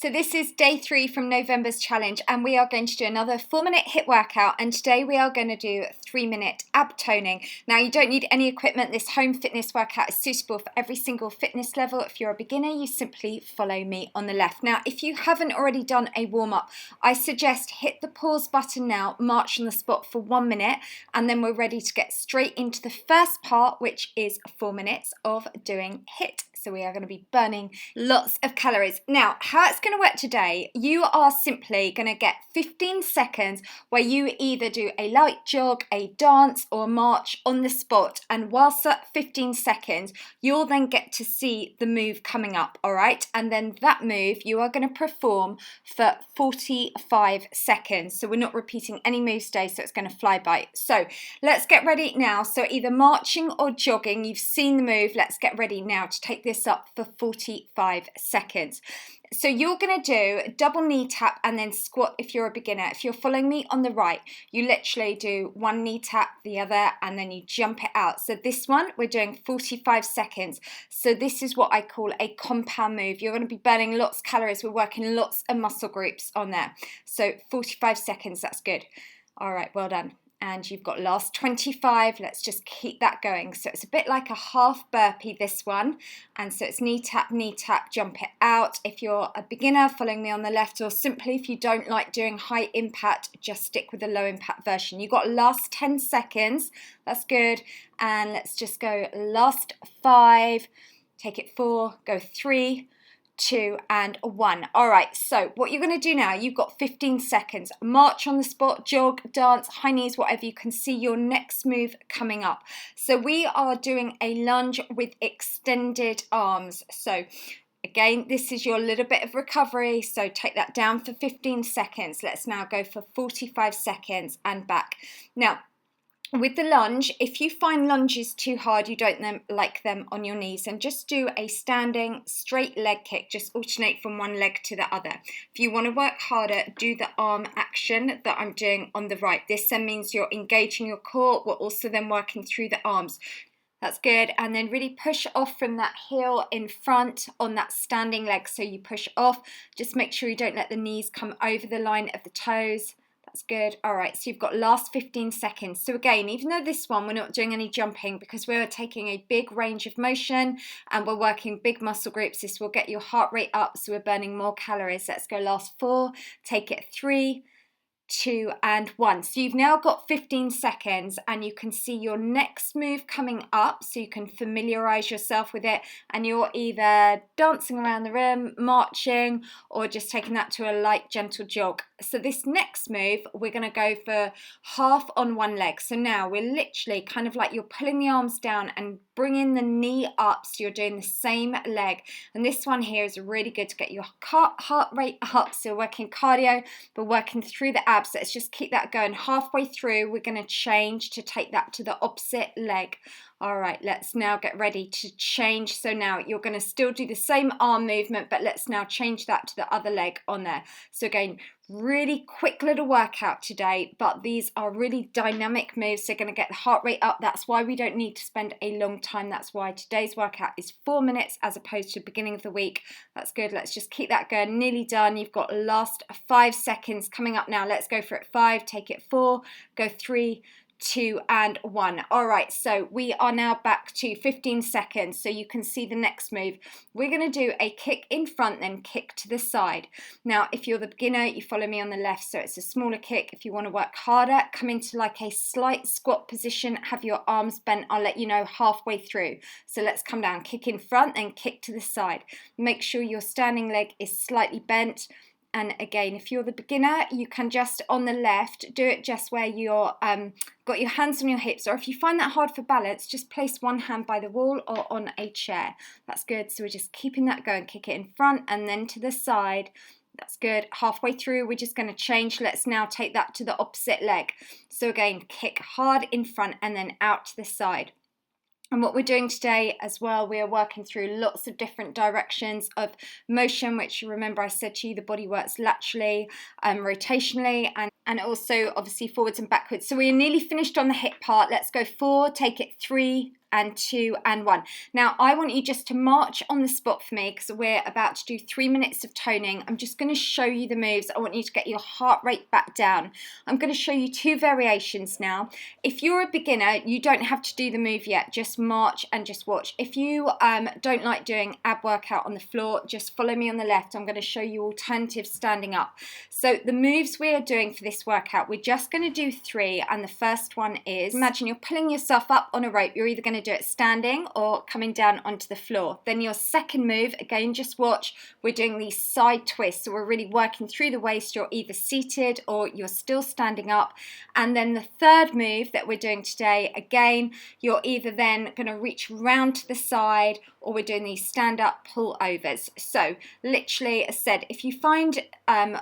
So this is day 3 from November's challenge, and we are going to do another 4-minute HIIT workout, and today we are going to do 3-minute ab toning. Now you don't need any equipment. This home fitness workout is suitable for every single fitness level. If you're a beginner, you simply follow me on the left. Now if you haven't already done a warm-up, I suggest hit the pause button now, march on the spot for 1 minute, and then we're ready to get straight into the first part, which is 4 minutes of doing HIIT. So we are going to be burning lots of calories. Now, how it's going to work today, you are simply going to get 15 seconds where you either do a light jog, a dance, or march on the spot. And whilst at 15 seconds, you'll then get to see the move coming up, all right? And then that move you are going to perform for 45 seconds. So we're not repeating any moves today, so it's going to fly by. So let's get ready now. So either marching or jogging, you've seen the move. Let's get ready now to take this up for 45 seconds. So you're going to do double knee tap and then squat if you're a beginner. If you're following me on the right, you literally do one knee tap, the other, and then you jump it out. So this one, we're doing 45 seconds. So this is what I call a compound move. You're going to be burning lots of calories. We're working lots of muscle groups on there. So 45 seconds, that's good. All right, well done. And you've got last 25. Let's just keep that going. So it's a bit like a half burpee, this one. And so it's knee tap, jump it out. If you're a beginner, following me on the left, or simply if you don't like doing high impact, just stick with the low impact version. You've got last 10 seconds. That's good. And let's just go last 5. Take it 4. Go 3. 2 and 1. All right, so what you're going to do now, you've got 15 seconds. March on the spot, jog, dance, high knees, whatever. You can see your next move coming up. So we are doing a lunge with extended arms. So again, this is your little bit of recovery. So take that down for 15 seconds. Let's now go for 45 seconds and back. Now, with the lunge, if you find lunges too hard, you don't like them on your knees, and just do a standing straight leg kick. Just alternate from one leg to the other. If you want to work harder, do the arm action that I'm doing on the right. This then means you're engaging your core. We're also then working through the arms. That's good. And then really push off from that heel in front on that standing leg. So you push off. Just make sure you don't let the knees come over the line of the toes. That's good. All right, so you've got last 15 seconds. So again, even though this one, we're not doing any jumping because we're taking a big range of motion and we're working big muscle groups, this will get your heart rate up, so we're burning more calories. Let's go last 4, take it 3, 2 and 1. So you've now got 15 seconds and you can see your next move coming up, so you can familiarize yourself with it, and you're either dancing around the room, marching, or just taking that to a light gentle jog. So this next move, we're going to go for half on one leg. So now we're literally kind of like you're pulling the arms down and bringing the knee up, so you're doing the same leg. And this one here is really good to get your heart rate up. So we're working cardio, but working through the abs. Let's just keep that going. Halfway through, we're going to change to take that to the opposite leg. All right, let's now get ready to change. So now you're going to still do the same arm movement, but let's now change that to the other leg on there. So again, really quick little workout today, but these are really dynamic moves. They're going to get the heart rate up. That's why we don't need to spend a long time. That's why today's workout is 4 minutes as opposed to beginning of the week. That's good. Let's just keep that going. Nearly done. You've got last 5 seconds coming up now. Let's go for it. 5, take it 4, go 3, 2 and 1. All right, so we are now back to 15 seconds, so you can see the next move. We're going to do a kick in front, then kick to the side. Now if you're the beginner, you follow me on the left, so it's a smaller kick. If you want to work harder, come into like a slight squat position, have your arms bent. I'll let you know halfway through. So let's come down, kick in front, then kick to the side. Make sure your standing leg is slightly bent. And again, if you're the beginner, you can just on the left do it just where you're got your hands on your hips, or if you find that hard for balance, just place one hand by the wall or on a chair. That's good. So we're just keeping that going. Kick it in front and then to the side. That's good. Halfway through, we're just going to change. Let's now take that to the opposite leg. So again, kick hard in front and then out to the side. And what we're doing today as well, we are working through lots of different directions of motion, which remember I said to you, the body works laterally, rotationally, and also obviously forwards and backwards. So we are nearly finished on the hip part. Let's go 4, take it 3 and 2 and 1. Now I want you just to march on the spot for me because we're about to do 3 minutes of toning. I'm just going to show you the moves. I want you to get your heart rate back down. I'm going to show you 2 variations now. If you're a beginner, you don't have to do the move yet. Just march and just watch. If you don't like doing ab workout on the floor, just follow me on the left. I'm going to show you alternatives standing up. So the moves we are doing for this workout, we're just going to do 3, and the first one is, imagine you're pulling yourself up on a rope. You're either going to do it standing or coming down onto the floor. Then your second move, again, just watch, we're doing these side twists. So we're really working through the waist. You're either seated or you're still standing up. And then the third move that we're doing today, again, you're either then going to reach round to the side or we're doing these stand-up pull-overs. So literally, as said, if you find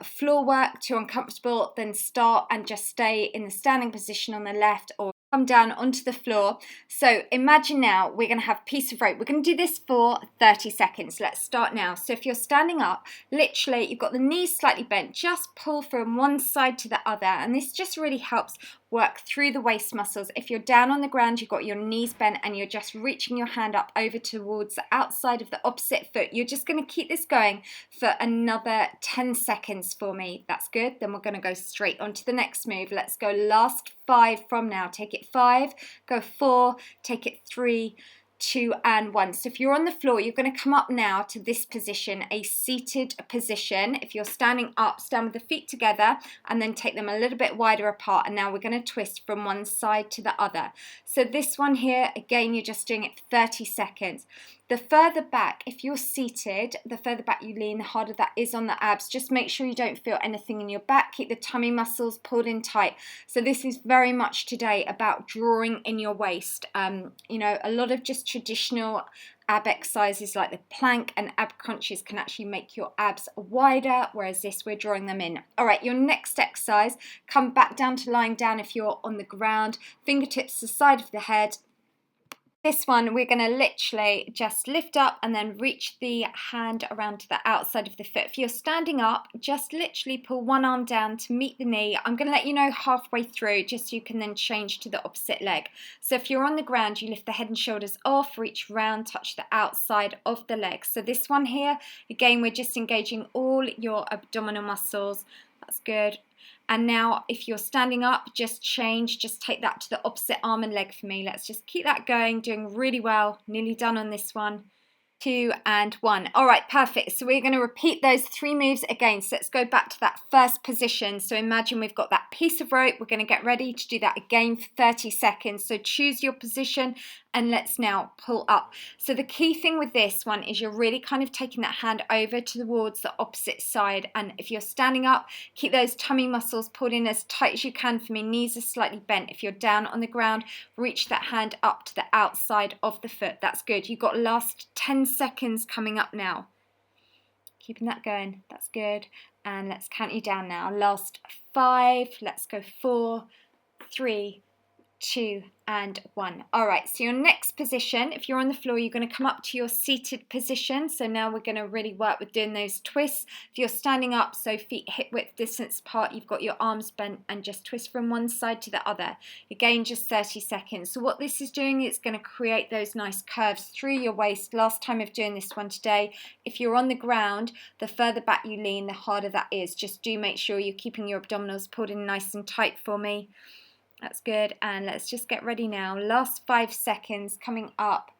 floor work too uncomfortable, then start and just stay in the standing position on the left or come down onto the floor. So imagine now we're going to have a piece of rope. We're going to do this for 30 seconds. Let's start now. So if you're standing up, literally you've got the knees slightly bent, just pull from one side to the other, and this just really helps work through the waist muscles. If you're down on the ground, you've got your knees bent and you're just reaching your hand up over towards the outside of the opposite foot. You're just going to keep this going for another 10 seconds for me. That's good. Then we're going to go straight on to the next move. Let's go last 5 from now. Take it 5, go 4, take it 3, 2 and 1. So if you're on the floor, you're going to come up now to this position, a seated position. If you're standing up, stand with the feet together and then take them a little bit wider apart. And now we're going to twist from one side to the other. So this one here, again, you're just doing it for 30 seconds. The further back, if you're seated, the further back you lean, the harder that is on the abs. Just make sure you don't feel anything in your back. Keep the tummy muscles pulled in tight. So this is very much today about drawing in your waist. You know, a lot of just traditional ab exercises like the plank and ab crunches can actually make your abs wider, whereas this, we're drawing them in. All right, your next exercise, come back down to lying down if you're on the ground, fingertips to the side of the head. This one, we're going to literally just lift up and then reach the hand around to the outside of the foot. If you're standing up, just literally pull one arm down to meet the knee. I'm going to let you know halfway through, just so you can then change to the opposite leg. So if you're on the ground, you lift the head and shoulders off, reach round, touch the outside of the leg. So this one here, again, we're just engaging all your abdominal muscles. That's good. And now if you're standing up, just change, just take that to the opposite arm and leg for me. Let's just keep that going, doing really well, nearly done on this one. 2 and 1. All right, perfect. So we're going to repeat those 3 moves again. So let's go back to that first position. So imagine we've got that piece of rope. We're going to get ready to do that again for 30 seconds. So choose your position and let's now pull up. So the key thing with this one is you're really kind of taking that hand over towards the opposite side. And if you're standing up, keep those tummy muscles pulled in as tight as you can for me. Knees are slightly bent. If you're down on the ground, reach that hand up to the outside of the foot. That's good. You've got last 10 seconds coming up now. Keeping that going. That's good. And let's count you down now. Last 5. Let's go 4, 3, 2 and 1. All right, so your next position, if you're on the floor, you're going to come up to your seated position. So now we're going to really work with doing those twists. If you're standing up, so feet hip width distance apart, you've got your arms bent and just twist from one side to the other. Again, just 30 seconds. So what this is doing, it's going to create those nice curves through your waist. Last time of doing this one today, if you're on the ground, the further back you lean, the harder that is. Just do make sure you're keeping your abdominals pulled in nice and tight for me. That's good. And let's just get ready now. Last 5 seconds coming up.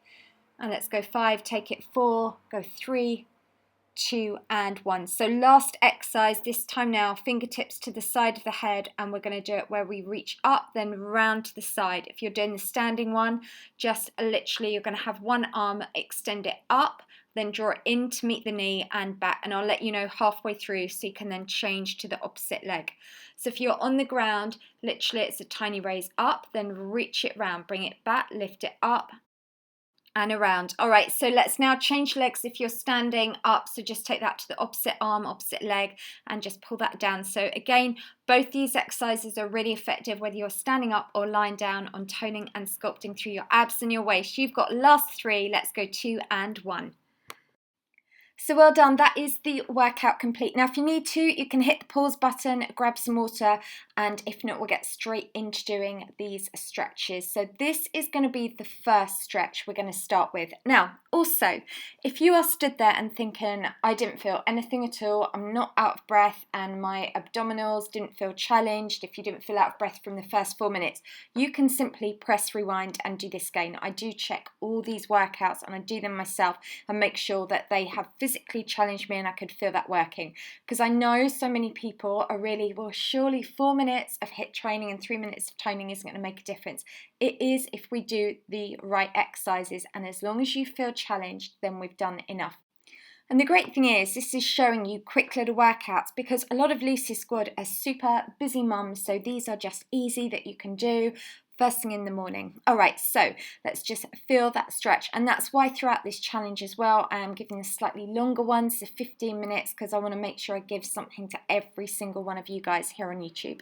And let's go 5, take it 4, go 3, 2 and 1. So last exercise, this time now, fingertips to the side of the head, and we're going to do it where we reach up, then round to the side. If you're doing the standing one, just literally you're going to have one arm, extend it up, then draw it in to meet the knee and back, and I'll let you know halfway through so you can then change to the opposite leg. So if you're on the ground, literally it's a tiny raise up, then reach it round, bring it back, lift it up and around. All right, so let's now change legs if you're standing up. So just take that to the opposite arm, opposite leg, and just pull that down. So again, both these exercises are really effective whether you're standing up or lying down on toning and sculpting through your abs and your waist. You've got last 3, let's go 2 and 1. So well done, that is the workout complete. Now if you need to, you can hit the pause button, grab some water, and if not, we'll get straight into doing these stretches. So this is going to be the first stretch we're going to start with. Now, also, if you are stood there and thinking, I didn't feel anything at all, I'm not out of breath, and my abdominals didn't feel challenged, if you didn't feel out of breath from the first 4 minutes, you can simply press rewind and do this again. I do check all these workouts and I do them myself and make sure that they have physically challenged me and I could feel that working. Because I know so many people are really, well, surely 4 minutes of HIIT training and 3 minutes of toning isn't going to make a difference. It is if we do the right exercises, and as long as you feel challenged, then we've done enough. And the great thing is, this is showing you quick little workouts, because a lot of Lucy's squad are super busy mums, so these are just easy that you can do first thing in the morning. All right, so let's just feel that stretch, and that's why throughout this challenge as well, I am giving the slightly longer ones, so 15 minutes, because I want to make sure I give something to every single one of you guys here on YouTube.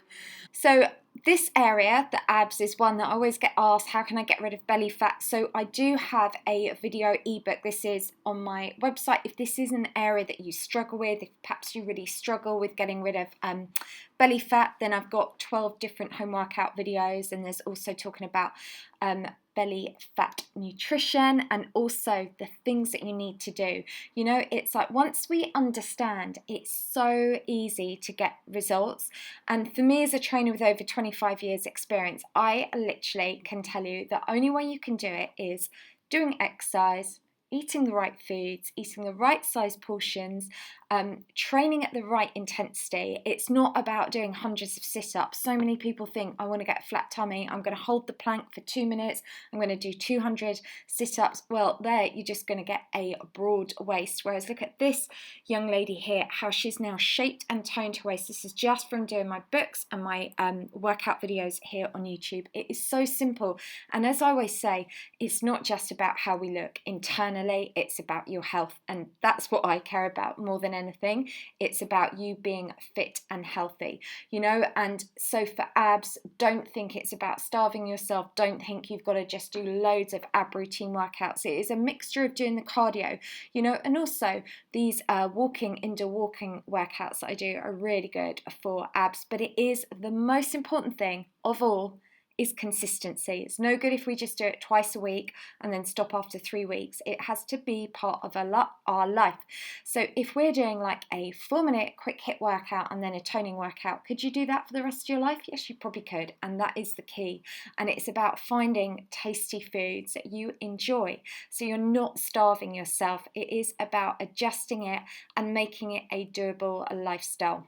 So this area, the abs, is one that I always get asked, how can I get rid of belly fat? So I do have a video ebook. This is on my website. If this is an area that you struggle with, if perhaps you really struggle with getting rid of belly fat, then I've got 12 different home workout videos, and there's also talking about belly fat nutrition and also the things that you need to do. You know, it's like once we understand, it's so easy to get results. And for me as a trainer with over 25 years experience, I literally can tell you the only way you can do it is doing exercise, eating the right foods, eating the right size portions, training at the right intensity. It's not about doing hundreds of sit-ups. So many people think, I want to get a flat tummy, I'm going to hold the plank for 2 minutes, I'm going to do 200 sit-ups. Well, there you're just going to get a broad waist. Whereas look at this young lady here, how she's now shaped and toned her waist. This is just from doing my books and my workout videos here on YouTube. It is so simple. And as I always say, it's not just about how we look internally, it's about your health. And that's what I care about more than anything. It's about you being fit and healthy, you know. And so for abs, don't think it's about starving yourself. Don't think you've got to just do loads of ab routine workouts. It is a mixture of doing the cardio, you know, and also these indoor walking workouts that I do are really good for abs. But it is the most important thing of all is consistency. It's no good if we just do it twice a week and then stop after 3 weeks. It has to be part of our life. So if we're doing like a 4-minute quick HIIT workout and then a toning workout, could you do that for the rest of your life? Yes, you probably could. And that is the key. And it's about finding tasty foods that you enjoy, so you're not starving yourself. It is about adjusting it and making it a doable lifestyle.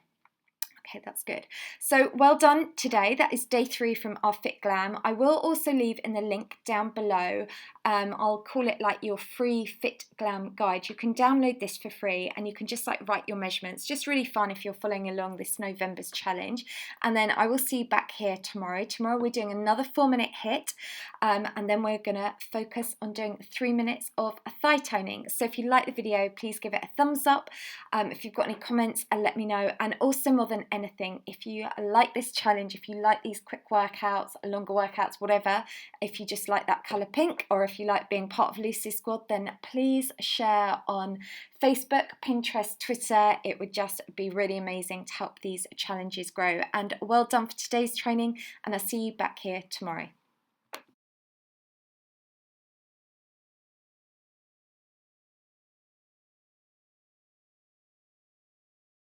Okay, that's good. So well done today. That is day 3 from our Fit Glam. I will also leave in the link down below. I'll call it like your free Fit Glam guide. You can download this for free and you can just like write your measurements. Just really fun if you're following along this November's challenge. And then I will see you back here tomorrow. Tomorrow we're doing another 4-minute HIIT, and then we're going to focus on doing 3 minutes of thigh toning. So if you like the video, please give it a thumbs up. If you've got any comments, let me know. And also, more than anything, if you like this challenge, if you like these quick workouts, longer workouts, whatever, if you just like that colour pink, or if you like being part of Lucy's squad, then please share on Facebook, Pinterest, Twitter. It would just be really amazing to help these challenges grow. And well done for today's training, and I'll see you back here tomorrow.